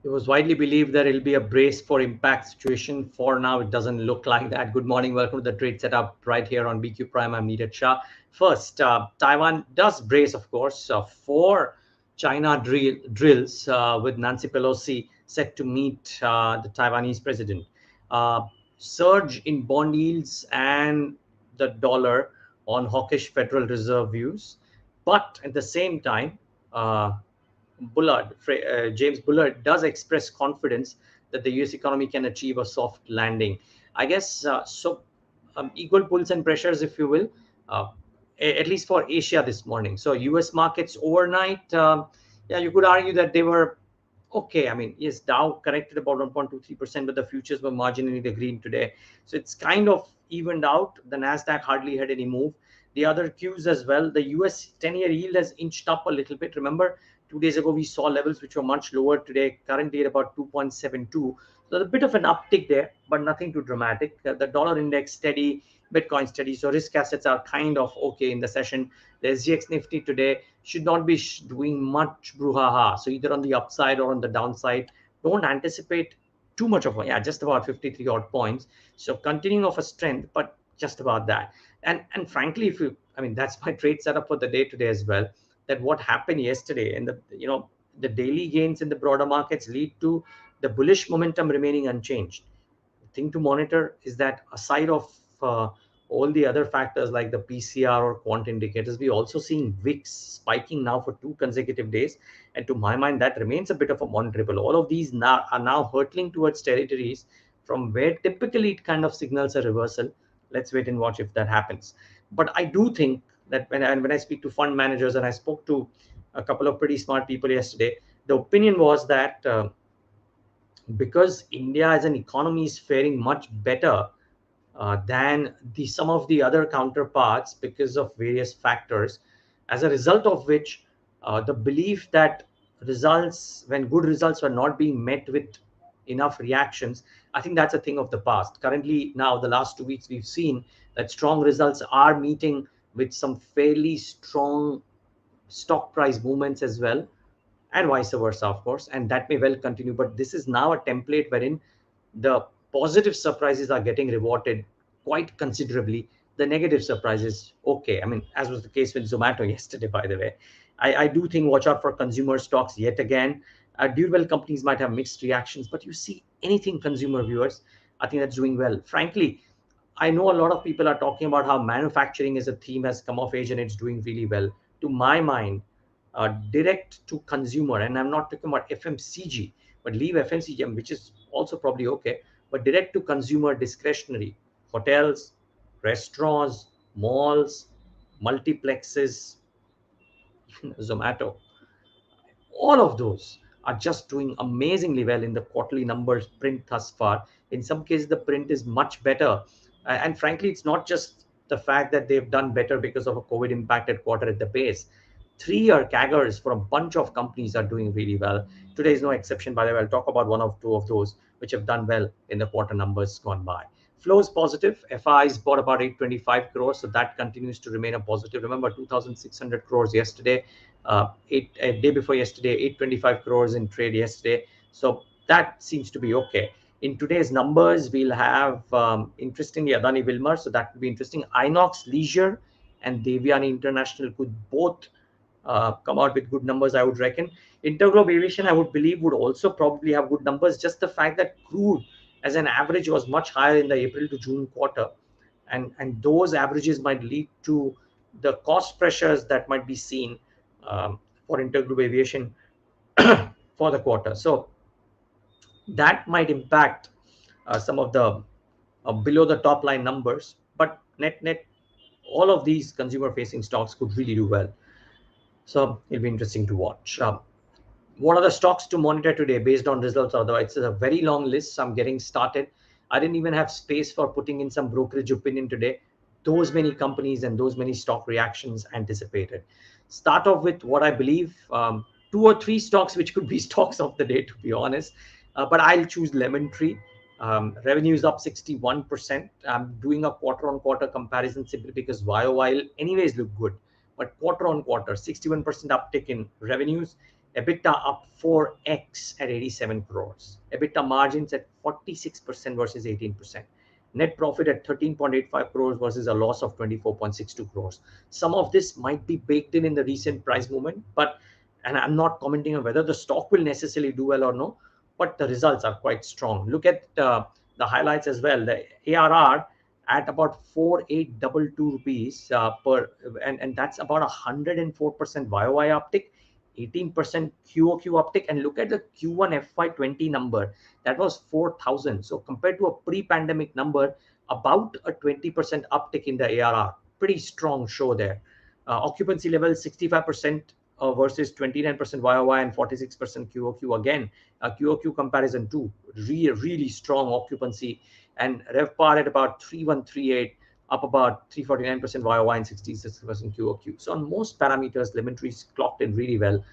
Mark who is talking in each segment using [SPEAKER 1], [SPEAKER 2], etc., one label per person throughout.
[SPEAKER 1] It was widely believed that it'll be a brace for impact situation. For now, it doesn't look like that. Good morning. Welcome to the trade setup right here on BQ Prime. I'm Neeraj Shah. First, Taiwan does brace, of course, for China drills with Nancy Pelosi set to meet the Taiwanese president. Uh, Surge in bond yields and the dollar on hawkish Federal Reserve views. But at the same time, uh, James Bullard does express confidence that the US economy can achieve a soft landing. I guess equal pulls and pressures, if you will, uh, at least for Asia this morning. So US markets overnight, yeah, you could argue that they were okay. I mean, yes, Dow corrected about 1.23%, but the futures were marginally the green today. So it's kind of evened out. The Nasdaq hardly had any move. The other cues as well. The US 10-year yield has inched up a little bit. Remember, 2 days ago we saw levels which were much lower. Today, currently at about 2.72. So a bit of an uptick there, but nothing too dramatic. The dollar index steady, Bitcoin steady. So risk assets are kind of okay in the session. The SGX Nifty today should not be doing much brouhaha. So either on the upside or on the downside, don't anticipate too much of just about 53 odd points. So continuing of a strength, but just about that. And frankly, if you, I mean, that's my trade setup for the day today as well. That what happened yesterday and the daily gains in the broader markets lead to the bullish momentum remaining unchanged. The thing to monitor is that aside of all the other factors like the PCR or quant indicators, we also seeing VIX spiking now for 2 consecutive days. And to my mind, that remains a bit of a monitorable. All of these now are now hurtling towards territories from where typically it kind of signals a reversal. Let's wait and watch if that happens. But I do think that when I speak to fund managers, and I spoke to a couple of pretty smart people yesterday, the opinion was that because India as an economy is faring much better than some of the other counterparts because of various factors, as a result of which the belief that results, when good results were not being met with enough reactions, I think that's a thing of the past. Currently, now the last 2 weeks, we've seen that strong results are meeting with some fairly strong stock price movements as well, and vice versa, of course, and that may well continue. But this is now a template wherein the positive surprises are getting rewarded quite considerably. The negative surprises, okay. I mean, as was the case with Zomato yesterday, by the way. I do think watch out for consumer stocks yet again. Durable companies might have mixed reactions, but you see anything consumer viewers, I think that's doing well. Frankly, I know a lot of people are talking about how manufacturing as a theme has come of age and it's doing really well. To my mind, direct to consumer, and I'm not talking about FMCG, but leave FMCG, which is also probably okay, but direct to consumer discretionary, hotels, restaurants, malls, multiplexes, Zomato, all of those are just doing amazingly well in the quarterly numbers print thus far. In some cases, the print is much better. And frankly, it's not just the fact that they've done better because of a COVID impacted quarter at the base. 3 year CAGRs for a bunch of companies are doing really well. Today is no exception, by the way. I'll talk about one or two of those which have done well in the quarter numbers gone by. Flows positive. FIs bought about 825 crores, so that continues to remain a positive. Remember, 2,600 crores yesterday, a day before yesterday, 825 crores in trade yesterday. So that seems to be okay. In today's numbers, we'll have, interestingly, Adani Wilmar, so that will be interesting. Inox Leisure and Devyani International could both come out with good numbers, I would reckon. Interglobe Aviation, I would believe, would also probably have good numbers. Just the fact that crude as an average was much higher in the April to June quarter, and those averages might lead to the cost pressures that might be seen for Interglobe Aviation for the quarter. So that might impact some of the below the top line numbers, but net, all of these consumer facing stocks could really do well. So it'll be interesting to watch. What are the stocks to monitor today based on results? Otherwise, it's a very long list. So I'm getting started. I didn't even have space for putting in some brokerage opinion today. Those many companies and those many stock reactions anticipated. Start off with what I believe, 2 or 3 stocks, which could be stocks of the day, to be honest. But I'll choose Lemon Tree. Revenue is up 61%. I'm doing a quarter-on-quarter comparison simply because YOY anyways look good. But quarter on quarter, 61% uptick in revenues, EBITDA up 4x at 87 crores. EBITDA margins at 46% versus 18%. Net profit at 13.85 crores versus a loss of 24.62 crores. Some of this might be baked in the recent price movement, and I'm not commenting on whether the stock will necessarily do well or no, but the results are quite strong. Look at the highlights as well. The ARR at about 4822 rupees per, and that's about 104% YOY uptick, 18% QOQ uptick. And look at the Q1 FY20 number, that was 4,000. So compared to a pre-pandemic number, about a 20% uptick in the ARR. Pretty strong show there. Occupancy level 65% versus 29% YOY and 46% QOQ. Again, QOQ comparison too, really strong occupancy. And RevPAR at about 3138, up about 349% YOY and 66% QOQ. So on most parameters, Lemon Tree's clocked in really well.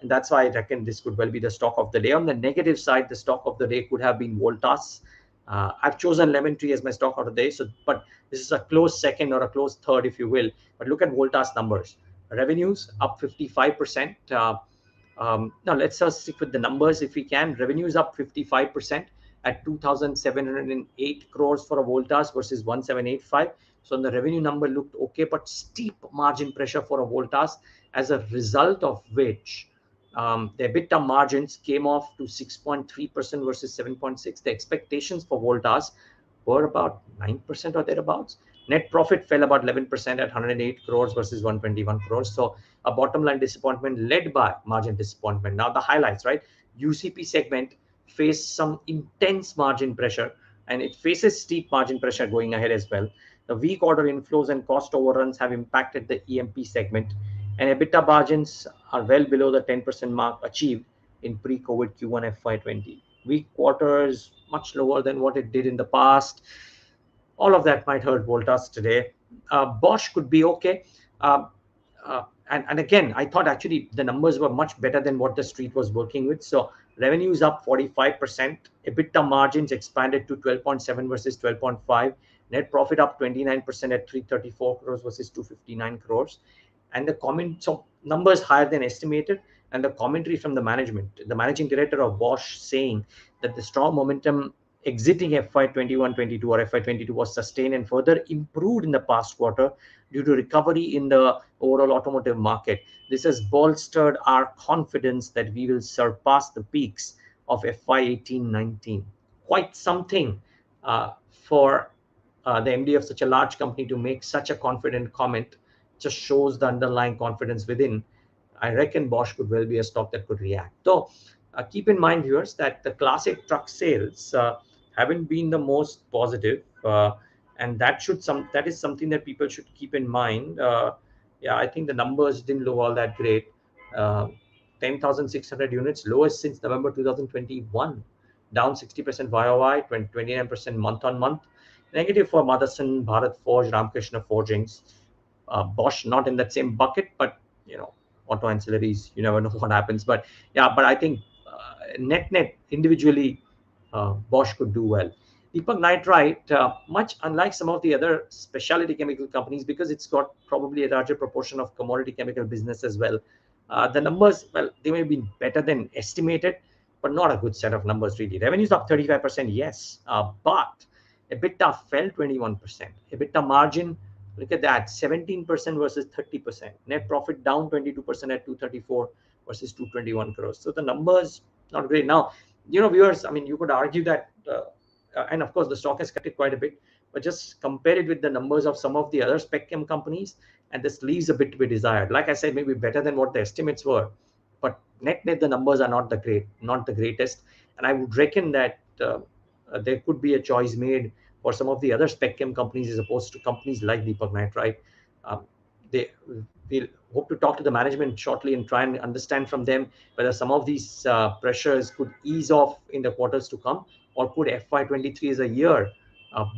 [SPEAKER 1] And that's why I reckon this could well be the stock of the day. On the negative side, the stock of the day could have been Voltas. I've chosen Lemon Tree as my stock of the day. But this is a close second or a close third, if you will. But look at Voltas numbers. Revenues up 55%. Now let's just stick with the numbers if we can. Revenues up 55% at 2,708 crores for a Voltas versus 1,785. So the revenue number looked okay, but steep margin pressure for a Voltas, as a result of which the EBITDA margins came off to 6.3% versus 7.6%. The expectations for Voltas were about 9% or thereabouts. Net profit fell about 11% at 108 crores versus 121 crores. So a bottom line disappointment led by margin disappointment. Now the highlights, right? UCP segment faced some intense margin pressure, and it faces steep margin pressure going ahead as well. The weak order inflows and cost overruns have impacted the EMP segment, and EBITDA margins are well below the 10% mark achieved in pre-COVID Q1 FY20. Weak quarters, much lower than what it did in the past. All of that might hurt Voltas today. Bosch could be okay. And again, I thought actually the numbers were much better than what the street was working with. So revenues up 45%. EBITDA margins expanded to 12.7 versus 12.5. Net profit up 29% at 334 crores versus 259 crores. And so numbers higher than estimated. And the commentary from the management, the managing director of Bosch, saying that the strong momentum exiting FY21-22 or FY22 was sustained and further improved in the past quarter due to recovery in the overall automotive market. This has bolstered our confidence that we will surpass the peaks of FY18-19. Quite something for the MD of such a large company to make such a confident comment. Just shows the underlying confidence within. I reckon Bosch could well be a stock that could react. Though keep in mind, viewers, that the Class 8 truck sales haven't been the most positive, and that is something that people should keep in mind. Yeah, I think the numbers didn't look all that great. 10,600 units, lowest since November 2021, down 60% YOY, 29% month on month. Negative for Motherson, Bharat Forge, Ramkrishna Forgings. Bosch not in that same bucket, but auto ancillaries, you never know what happens. But yeah, but I think net individually, Bosch could do well. Deepak Nitrite, much unlike some of the other specialty chemical companies, because it's got probably a larger proportion of commodity chemical business as well. The numbers, well, they may be better than estimated, but not a good set of numbers really. Revenues up 35%, yes, but EBITDA fell 21%. EBITDA margin, look at that, 17% versus 30%. Net profit down 22% at 234 versus 221 crores. So the numbers not great. Now, viewers, I mean, you could argue that, and of course the stock has cut it quite a bit, but just compare it with the numbers of some of the other spec chem companies, and this leaves a bit to be desired. Like I said, maybe better than what the estimates were, but net the numbers are not the greatest. And I would reckon that there could be a choice made for some of the other spec chem companies as opposed to companies like Deepak Nitrite. We'll hope to talk to the management shortly and try and understand from them whether some of these pressures could ease off in the quarters to come, or could FY23 as a year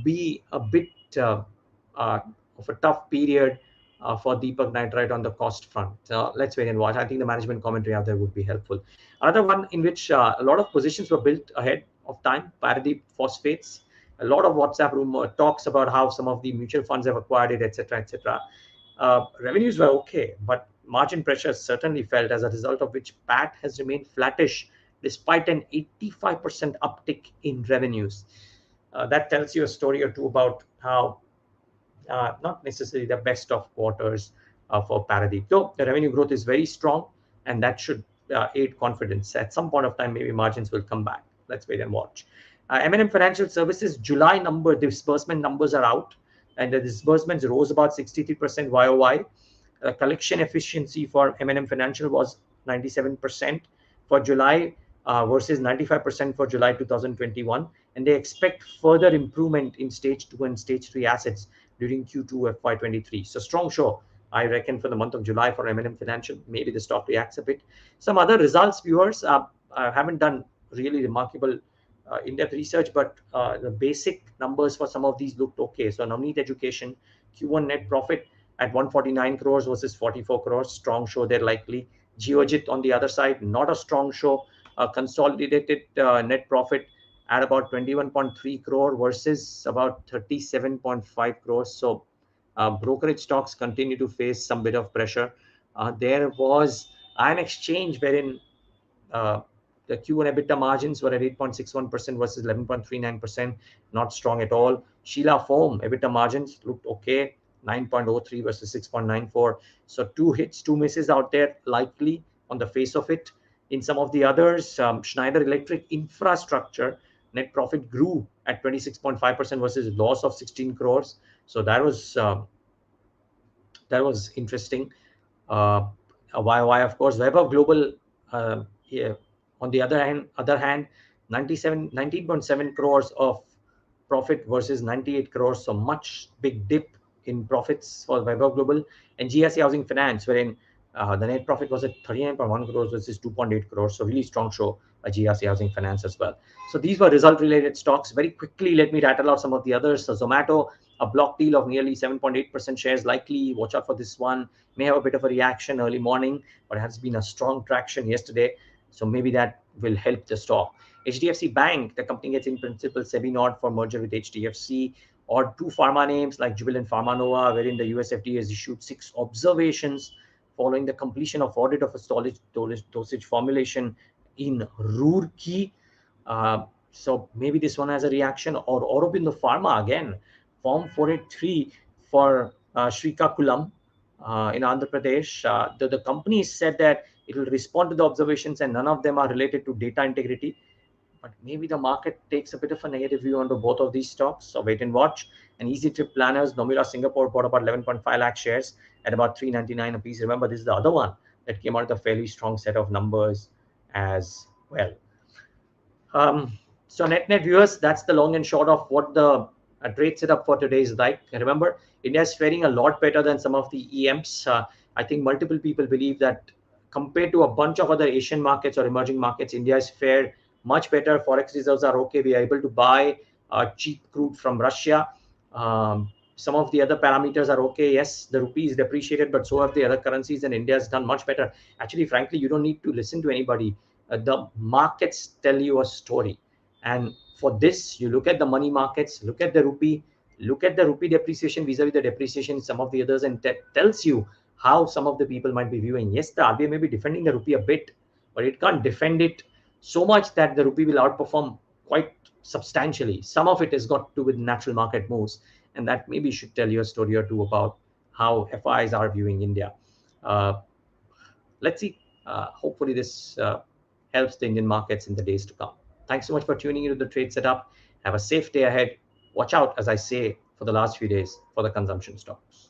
[SPEAKER 1] be a bit of a tough period for Deepak Nitrite on the cost front. Let's wait and watch. I think the management commentary out there would be helpful. Another one in which a lot of positions were built ahead of time, Paradeep Phosphates. A lot of WhatsApp rumor talks about how some of the mutual funds have acquired it, etc., etc. Revenues were okay, but margin pressure certainly felt, as a result of which PAT has remained flattish despite an 85% uptick in revenues. That tells you a story or two about how not necessarily the best of quarters for Paradeep. Though the revenue growth is very strong, and that should aid confidence. At some point of time, maybe margins will come back. Let's wait and watch. M&M Financial Services July disbursement numbers are out, and the disbursements rose about 63% YOY. Collection efficiency for M&M Financial was 97% for July versus 95% for July 2021, and they expect further improvement in stage 2 and stage 3 assets during Q2 FY23. So strong show, I reckon, for the month of July for M&M Financial. Maybe the stock reacts a bit. Some other results, viewers, I haven't done really remarkable in-depth research, but the basic numbers for some of these looked okay. So Navneet Education, Q1 net profit at 149 crores versus 44 crores. Strong show there likely. Geojit on the other side, not a strong show. Consolidated net profit at about 21.3 crore versus about 37.5 crores. So brokerage stocks continue to face some bit of pressure. There was an exchange wherein the Q1 EBITDA margins were at 8.61% versus 11.39%, not strong at all. Sheela Foam EBITDA margins looked okay, 9.03 versus 6.94. So two hits, two misses out there, likely on the face of it. In some of the others, Schneider Electric Infrastructure net profit grew at 26.5% versus loss of 16 crores. So that was interesting. A YOY, of course. Web of Global, yeah, on the other hand, 19.7 crores of profit versus 98 crores. So much big dip in profits for Web of Global. And GIC Housing Finance, wherein the net profit was at 39.1 crores versus 2.8 crores. So really strong show by GIC Housing Finance as well. So these were result-related stocks. Very quickly, let me rattle out some of the others. So Zomato, a block deal of nearly 7.8% shares likely. Watch out for this one. May have a bit of a reaction early morning, but has been a strong traction yesterday. So maybe that will help the stock. HDFC Bank, the company gets in principle SEBI nod for merger with HDFC, or two pharma names like Jubilant Pharma Nova, wherein the US FDA has issued 6 observations following the completion of audit of a dosage formulation in Roorkee. So maybe this one has a reaction. Or Aurobindo Pharma again, Form 483 for Srikakulam in Andhra Pradesh. The company said that it will respond to the observations and none of them are related to data integrity. But maybe the market takes a bit of a negative view onto both of these stocks. So wait and watch. And Easy Trip Planners, Nomura Singapore bought about 11.5 lakh shares at about 399 a piece. Remember, this is the other one that came out with a fairly strong set of numbers as well. So net viewers, that's the long and short of what the trade setup for today is like. And remember, India is faring a lot better than some of the EMs. I think multiple people believe that compared to a bunch of other Asian markets or emerging markets, India is fared much better. Forex reserves are okay. We are able to buy cheap crude from Russia. Some of the other parameters are okay. Yes, the rupee is depreciated, but so have the other currencies, and India has done much better. Actually, frankly, you don't need to listen to anybody. The markets tell you a story. And for this, you look at the money markets, look at the rupee depreciation vis-a-vis the depreciation in some of the others, and that tells you how some of the people might be viewing. Yes, the RBI may be defending the rupee a bit, but it can't defend it so much that the rupee will outperform quite substantially. Some of it has got to do with natural market moves, and that maybe should tell you a story or two about how FIs are viewing India. Let's see. Hopefully this helps the Indian markets in the days to come. Thanks so much for tuning into the trade setup. Have a safe day ahead. Watch out, as I say, for the last few days for the consumption stocks.